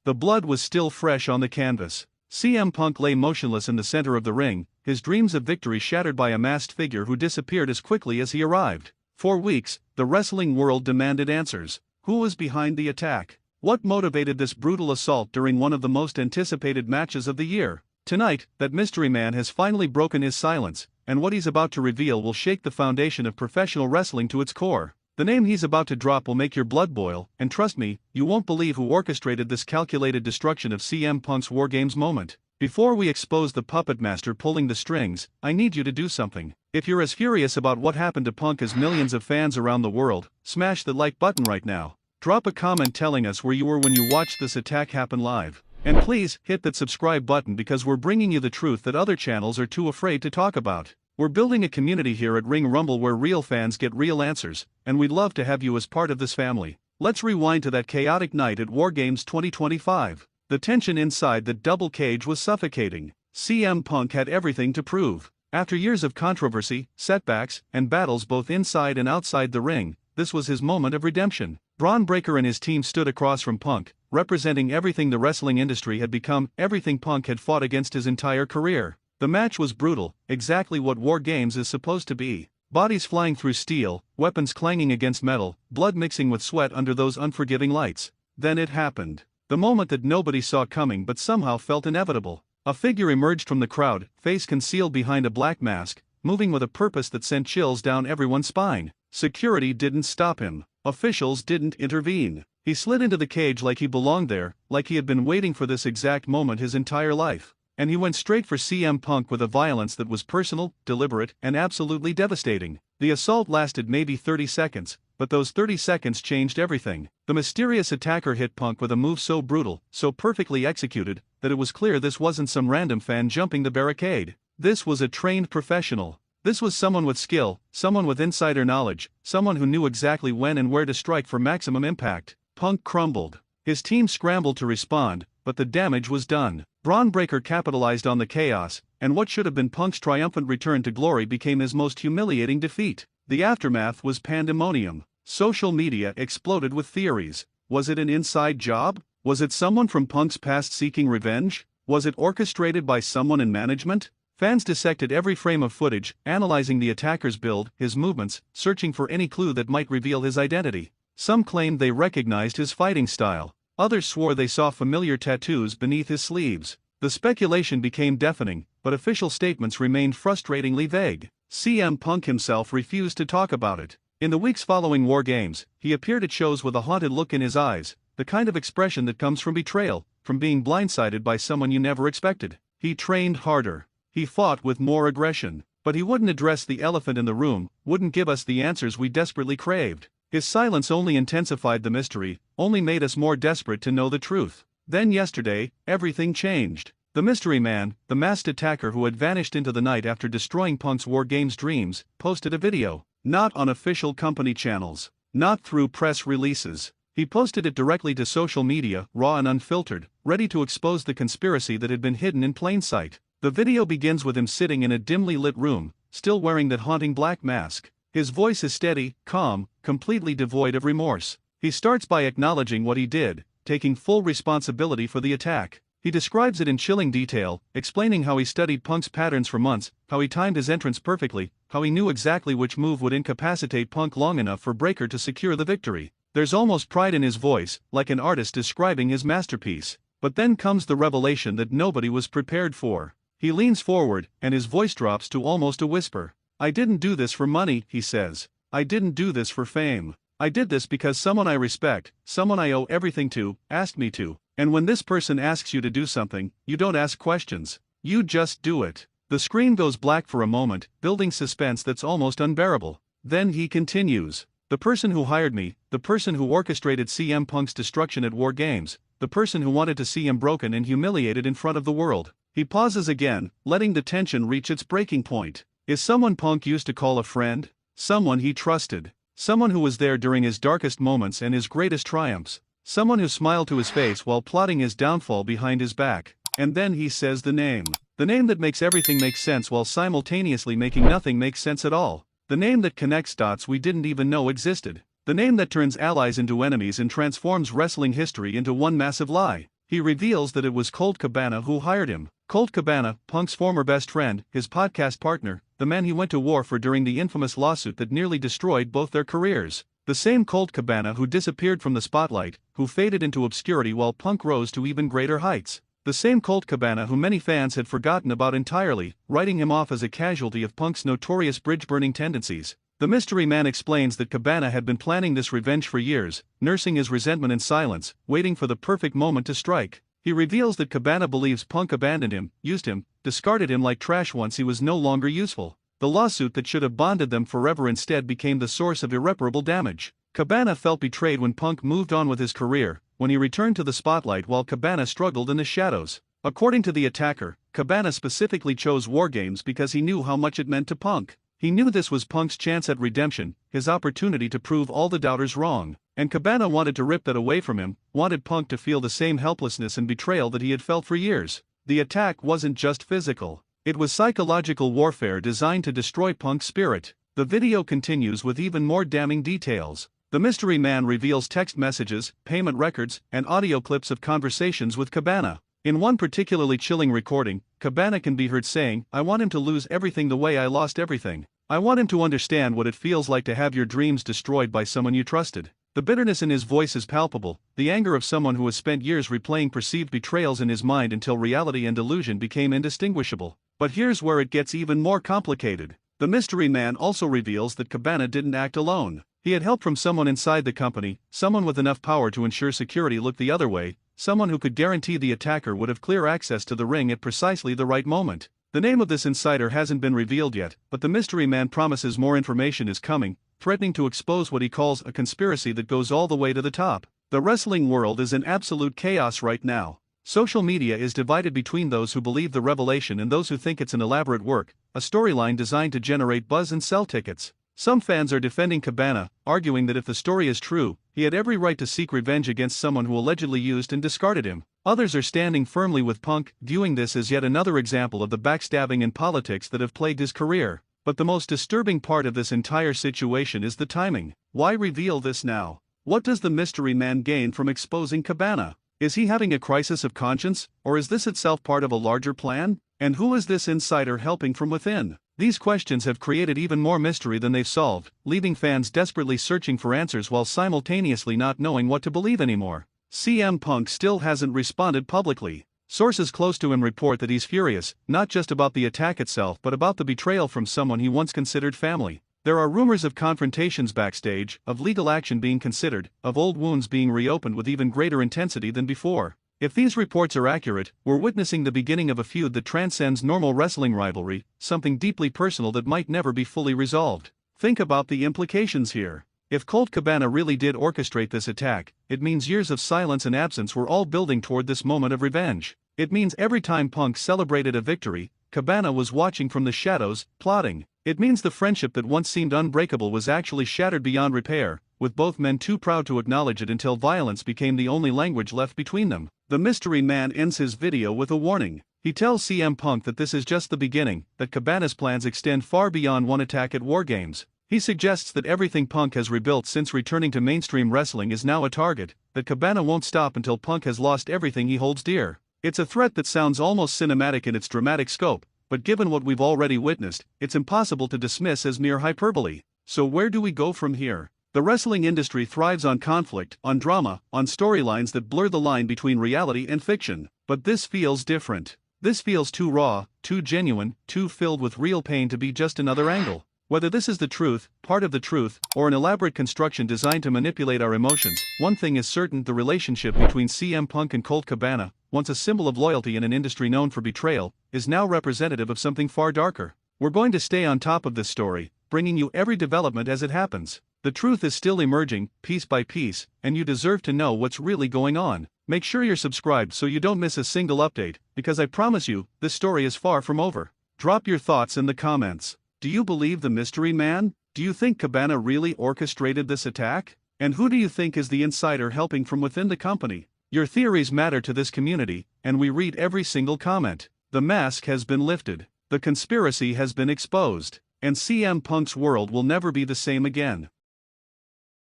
The blood was still fresh on the canvas. CM Punk lay motionless in the center of the ring, his dreams of victory shattered by a masked figure who disappeared as quickly as he arrived. For weeks, the wrestling world demanded answers. Who was behind the attack? What motivated this brutal assault during one of the most anticipated matches of the year? Tonight, that mystery man has finally broken his silence, and what he's about to reveal will shake the foundation of professional wrestling to its core. The name he's about to drop will make your blood boil, and trust me, you won't believe who orchestrated this calculated destruction of CM Punk's War Games moment. Before we expose the puppet master pulling the strings, I need you to do something. If you're as furious about what happened to Punk as millions of fans around the world, smash the like button right now. Drop a comment telling us where you were when you watched this attack happen live. And please, hit that subscribe button because we're bringing you the truth that other channels are too afraid to talk about. We're building a community here at Ring Rumble where real fans get real answers, and we'd love to have you as part of this family. Let's rewind to that chaotic night at War Games 2025. The tension inside the double cage was suffocating. CM Punk had everything to prove. After years of controversy, setbacks, and battles both inside and outside the ring, this was his moment of redemption. Bron Breakker and his team stood across from Punk, representing everything the wrestling industry had become, everything Punk had fought against his entire career. The match was brutal, exactly what War Games is supposed to be. Bodies flying through steel, weapons clanging against metal, blood mixing with sweat under those unforgiving lights. Then it happened. The moment that nobody saw coming but somehow felt inevitable. A figure emerged from the crowd, face concealed behind a black mask, moving with a purpose that sent chills down everyone's spine. Security didn't stop him. Officials didn't intervene. He slid into the cage like he belonged there, like he had been waiting for this exact moment his entire life. And he went straight for CM Punk with a violence that was personal, deliberate, and absolutely devastating. The assault lasted maybe 30 seconds, but those 30 seconds changed everything. The mysterious attacker hit Punk with a move so brutal, so perfectly executed, that it was clear this wasn't some random fan jumping the barricade. This was a trained professional. This was someone with skill, someone with insider knowledge, someone who knew exactly when and where to strike for maximum impact. Punk crumbled. His team scrambled to respond, but the damage was done. Bron Breakker capitalized on the chaos, and what should have been Punk's triumphant return to glory became his most humiliating defeat. The aftermath was pandemonium. Social media exploded with theories. Was it an inside job? Was it someone from Punk's past seeking revenge? Was it orchestrated by someone in management? Fans dissected every frame of footage, analyzing the attacker's build, his movements, searching for any clue that might reveal his identity. Some claimed they recognized his fighting style. Others swore they saw familiar tattoos beneath his sleeves. The speculation became deafening, but official statements remained frustratingly vague. CM Punk himself refused to talk about it. In the weeks following War Games, he appeared at shows with a haunted look in his eyes, the kind of expression that comes from betrayal, from being blindsided by someone you never expected. He trained harder. He fought with more aggression. But he wouldn't address the elephant in the room, wouldn't give us the answers we desperately craved. His silence only intensified the mystery, only made us more desperate to know the truth. Then yesterday, everything changed. The mystery man, the masked attacker who had vanished into the night after destroying Punk's War Games dreams, posted a video. Not on official company channels. Not through press releases. He posted it directly to social media, raw and unfiltered, ready to expose the conspiracy that had been hidden in plain sight. The video begins with him sitting in a dimly lit room, still wearing that haunting black mask. His voice is steady, calm, completely devoid of remorse. He starts by acknowledging what he did, taking full responsibility for the attack. He describes it in chilling detail, explaining how he studied Punk's patterns for months, how he timed his entrance perfectly, how he knew exactly which move would incapacitate Punk long enough for Breakker to secure the victory. There's almost pride in his voice, like an artist describing his masterpiece. But then comes the revelation that nobody was prepared for. He leans forward, and his voice drops to almost a whisper. I didn't do this for money, he says. I didn't do this for fame. I did this because someone I respect, someone I owe everything to, asked me to. And when this person asks you to do something, you don't ask questions. You just do it. The screen goes black for a moment, building suspense that's almost unbearable. Then he continues. The person who hired me, the person who orchestrated CM Punk's destruction at War Games, the person who wanted to see him broken and humiliated in front of the world. He pauses again, letting the tension reach its breaking point. Is someone Punk used to call a friend? Someone he trusted. Someone who was there during his darkest moments and his greatest triumphs. Someone who smiled to his face while plotting his downfall behind his back. And then he says the name. The name that makes everything make sense while simultaneously making nothing make sense at all. The name that connects dots we didn't even know existed. The name that turns allies into enemies and transforms wrestling history into one massive lie. he reveals that it was Colt Cabana who hired him. Colt Cabana, Punk's former best friend, his podcast partner, the man he went to war for during the infamous lawsuit that nearly destroyed both their careers. The same Colt Cabana who disappeared from the spotlight, who faded into obscurity while Punk rose to even greater heights. The same Colt Cabana who many fans had forgotten about entirely, writing him off as a casualty of Punk's notorious bridge-burning tendencies. The mystery man explains that Cabana had been planning this revenge for years, nursing his resentment in silence, waiting for the perfect moment to strike. He reveals that Cabana believes Punk abandoned him, used him, discarded him like trash once he was no longer useful. The lawsuit that should have bonded them forever instead became the source of irreparable damage. Cabana felt betrayed when Punk moved on with his career, when he returned to the spotlight while Cabana struggled in the shadows. According to the attacker, Cabana specifically chose War Games because he knew how much it meant to Punk. He knew this was Punk's chance at redemption, his opportunity to prove all the doubters wrong. And Cabana wanted to rip that away from him, wanted Punk to feel the same helplessness and betrayal that he had felt for years. The attack wasn't just physical. It was psychological warfare designed to destroy Punk's spirit. The video continues with even more damning details. The mystery man reveals text messages, payment records, and audio clips of conversations with Cabana. In one particularly chilling recording, Cabana can be heard saying, "I want him to lose everything the way I lost everything. I want him to understand what it feels like to have your dreams destroyed by someone you trusted." The bitterness in his voice is palpable, the anger of someone who has spent years replaying perceived betrayals in his mind until reality and delusion became indistinguishable. But here's where it gets even more complicated. The mystery man also reveals that Cabana didn't act alone. He had help from someone inside the company, someone with enough power to ensure security looked the other way, someone who could guarantee the attacker would have clear access to the ring at precisely the right moment. The name of this insider hasn't been revealed yet, but the mystery man promises more information is coming, threatening to expose what he calls a conspiracy that goes all the way to the top. The wrestling world is in absolute chaos right now. Social media is divided between those who believe the revelation and those who think it's an elaborate work, a storyline designed to generate buzz and sell tickets. Some fans are defending Cabana, arguing that if the story is true, he had every right to seek revenge against someone who allegedly used and discarded him. Others are standing firmly with Punk, viewing this as yet another example of the backstabbing and politics that have plagued his career. But the most disturbing part of this entire situation is the timing. Why reveal this now? What does the mystery man gain from exposing Cabana? Is he having a crisis of conscience, or is this itself part of a larger plan? And who is this insider helping from within? These questions have created even more mystery than they've solved, leaving fans desperately searching for answers while simultaneously not knowing what to believe anymore. CM Punk still hasn't responded publicly. Sources close to him report that he's furious, not just about the attack itself but about the betrayal from someone he once considered family. There are rumors of confrontations backstage, of legal action being considered, of old wounds being reopened with even greater intensity than before. If these reports are accurate, we're witnessing the beginning of a feud that transcends normal wrestling rivalry, something deeply personal that might never be fully resolved. Think about the implications here. If Colt Cabana really did orchestrate this attack, it means years of silence and absence were all building toward this moment of revenge. It means every time Punk celebrated a victory, Cabana was watching from the shadows, plotting. It means the friendship that once seemed unbreakable was actually shattered beyond repair, with both men too proud to acknowledge it until violence became the only language left between them. The mystery man ends his video with a warning. He tells CM Punk that this is just the beginning, that Cabana's plans extend far beyond one attack at War Games. He suggests that everything Punk has rebuilt since returning to mainstream wrestling is now a target, that Cabana won't stop until Punk has lost everything he holds dear. It's a threat that sounds almost cinematic in its dramatic scope, but given what we've already witnessed, it's impossible to dismiss as mere hyperbole. So where do we go from here? The wrestling industry thrives on conflict, on drama, on storylines that blur the line between reality and fiction. But this feels different. This feels too raw, too genuine, too filled with real pain to be just another angle. Whether this is the truth, part of the truth, or an elaborate construction designed to manipulate our emotions, one thing is certain: the relationship between CM Punk and Colt Cabana, once a symbol of loyalty in an industry known for betrayal, is now representative of something far darker. We're going to stay on top of this story, bringing you every development as it happens. The truth is still emerging, piece by piece, and you deserve to know what's really going on. Make sure you're subscribed so you don't miss a single update, because I promise you, this story is far from over. Drop your thoughts in the comments. Do you believe the mystery man? Do you think Cabana really orchestrated this attack? And who do you think is the insider helping from within the company? Your theories matter to this community, and we read every single comment. The mask has been lifted. The conspiracy has been exposed. And CM Punk's world will never be the same again.